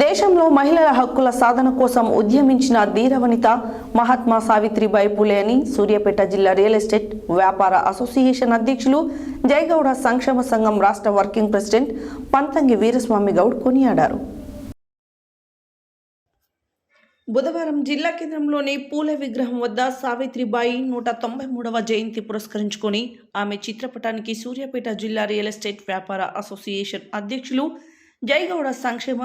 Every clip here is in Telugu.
దేశంలో మహిళల హక్కుల సాధన కోసం ఉద్యమించిన ధీరవనిత మహాత్మా సావిత్రిబాయి పూలే అని సూర్యాపేట జిల్లా రియల్ ఎస్టేట్ వ్యాపార అసోసియేషన్ అధ్యక్షులు జయగౌడ సంక్షేమ సంఘం రాష్ట్ర వర్కింగ్ ప్రెసిడెంట్ పంతంగి వీరస్వామి గౌడ్ కొనియాడారు. బుధవారం జిల్లా కేంద్రంలోని పూలే విగ్రహం వద్ద సావిత్రిబాయి 193వ జయంతి పురస్కరించుకొని ఆమె చిత్రపటానికి సూర్యాపేట జిల్లా రియల్ ఎస్టేట్ వ్యాపార అసోసియేషన్ అధ్యక్షులు జయగౌడ సంక్షేమ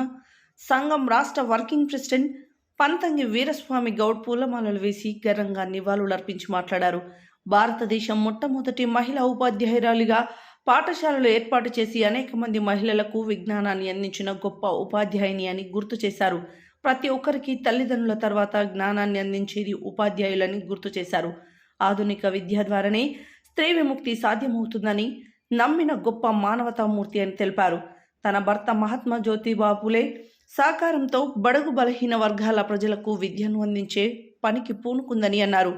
సంఘం రాష్ట్ర వర్కింగ్ ప్రెసిడెంట్ పంతంగి వీరస్వామి గౌడ్ పూలమాలలు వేసి ఘనంగా నివాళులర్పించి మాట్లాడారు. భారతదేశం మొట్టమొదటి మహిళా ఉపాధ్యాయురాలిగా పాఠశాలలు ఏర్పాటు చేసి అనేక మంది మహిళలకు విజ్ఞానాన్ని అందించిన గొప్ప ఉపాధ్యాయుని అని గుర్తు చేశారు. ప్రతి ఒక్కరికి తల్లిదండ్రుల తర్వాత జ్ఞానాన్ని అందించేది ఉపాధ్యాయులని గుర్తు చేశారు. ఆధునిక విద్య ద్వారానే స్త్రీ విముక్తి సాధ్యమవుతుందని నమ్మిన గొప్ప మానవతామూర్తి అని తెలిపారు. తన భర్త మహాత్మా జ్యోతిబా పూలే సహకారంతో బడుగు బలహీన వర్గాల ప్రజలకు విద్యను అందించే పనికి పూనుకుందని అన్నారు.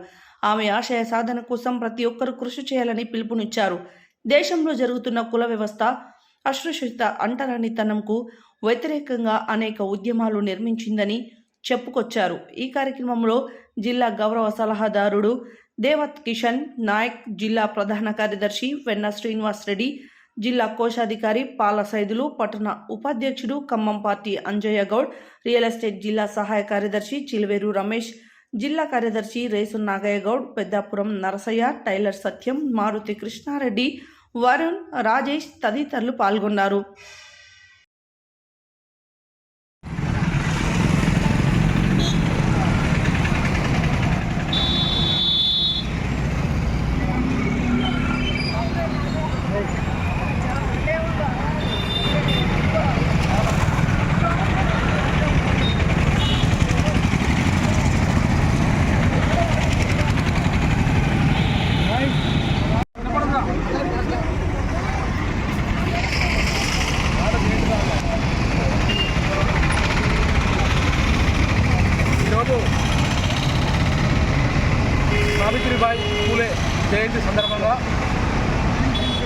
ఆమె ఆశయ సాధన కోసం ప్రతి ఒక్కరూ కృషి చేయాలని పిలుపునిచ్చారు. దేశంలో జరుగుతున్న కుల వ్యవస్థ అశృషిత అంటరానితనంకు వ్యతిరేకంగా అనేక ఉద్యమాలు నిర్మించిందని చెప్పుకొచ్చారు. ఈ కార్యక్రమంలో జిల్లా గౌరవ సలహాదారుడు దేవత్ కిషన్ నాయక్, జిల్లా ప్రధాన కార్యదర్శి వెన్న శ్రీనివాస్ రెడ్డి, జిల్లా కోశాధికారి పాల సైదులు, పట్టణ ఉపాధ్యక్షుడు Khammam party Anjaiah Goud, real estate జిల్లా సహాయ కార్యదర్శి చిల్వేరు రమేష్, జిల్లా కార్యదర్శి రేసు నాగయ్య గౌడ్, పెద్దాపురం నరసయ్య, టైలర్ సత్యం, మారుతి కృష్ణారెడ్డి, వరుణ్, రాజేష్ తదితరులు పాల్గొన్నారు. సావిత్రిబాయి పూలే జయంతి సందర్భంగా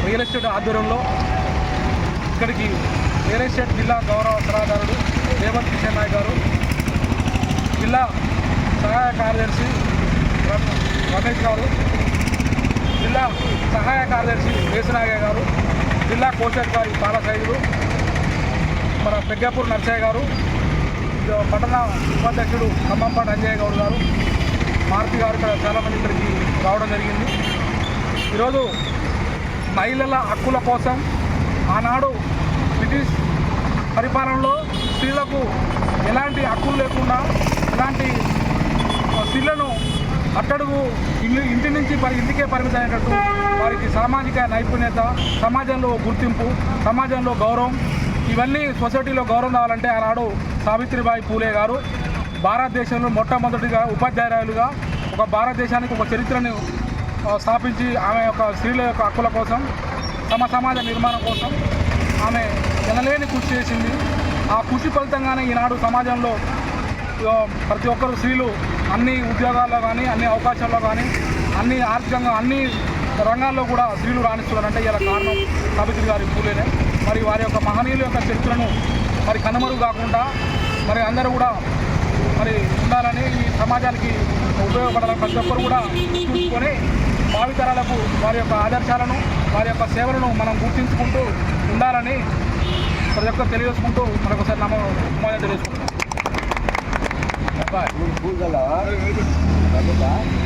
రియల్ ఎస్టేట్ ఆధ్వర్యంలో ఇక్కడికి రియల్ ఎస్టేట్ జిల్లా గౌరవ సలహాదారుడు దేవత్ కిషన్ నాయక్ గారు, జిల్లా సహాయ కార్యదర్శి రమేష్ గారు, జిల్లా సహాయ కార్యదర్శి రేసునాగయ్య గారు, జిల్లా కోశాధికారి పాల సైదులు, మన పెద్దాపూర్ నరసయ్య గారు, పట్టణ ఉపాధ్యక్షుడు ఖమ్మంపాటి అంజయ్య గౌడ్ గారు, మారుతి గారు ఇక్కడ చాలామంది ఇక్కడికి రావడం జరిగింది. ఈరోజు మహిళల హక్కుల కోసం ఆనాడు బ్రిటిష్ పరిపాలనలో స్త్రీలకు ఎలాంటి హక్కులు లేకుండా, ఎలాంటి స్త్రీలను అట్టడుగు ఇంటి నుంచి ఇంటికే పరిమితమైనట్టు వారికి సామాజిక నైపుణ్యత, సమాజంలో గుర్తింపు, సమాజంలో గౌరవం, ఇవన్నీ సొసైటీలో గౌరవం రావాలంటే ఆనాడు సావిత్రిబాయి పూలే గారు భారతదేశంలో మొట్టమొదటిగా ఉపాధ్యాయురాలుగా ఒక భారతదేశానికి ఒక చరిత్రను స్థాపించి ఆమె యొక్క స్త్రీల యొక్క హక్కుల కోసం, సమాజ నిర్మాణం కోసం ఆమె ఎనలేని కృషి చేసింది. ఆ కృషి ఫలితంగానే ఈనాడు సమాజంలో ప్రతి ఒక్కరు స్త్రీలు అన్ని ఉద్యోగాల్లో కానీ, అన్ని అవకాశాల్లో కానీ, అన్ని ఆర్థికంగా అన్ని రంగాల్లో కూడా స్త్రీలు రాణిస్తున్నారంటే ఇలా కారణం సావిత్రి గారి పూలేనే. మరి వారి యొక్క మహనీయుల యొక్క చరిత్రను మరి కనుమరుగు కాకుండా మరి అందరూ కూడా మరి ఉండాలని, ఈ సమాజానికి ఉపయోగపడాలని ప్రతి ఒక్కరు కూడా చూసుకొని భావితరాలకు వారి యొక్క ఆదర్శాలను, వారి యొక్క సేవలను మనం గుర్తించుకుంటూ ఉండాలని ప్రతి ఒక్కరు తెలియజేసుకుంటూ మరొకసారి నమోదు తెలియజేసుకుంటున్నాం.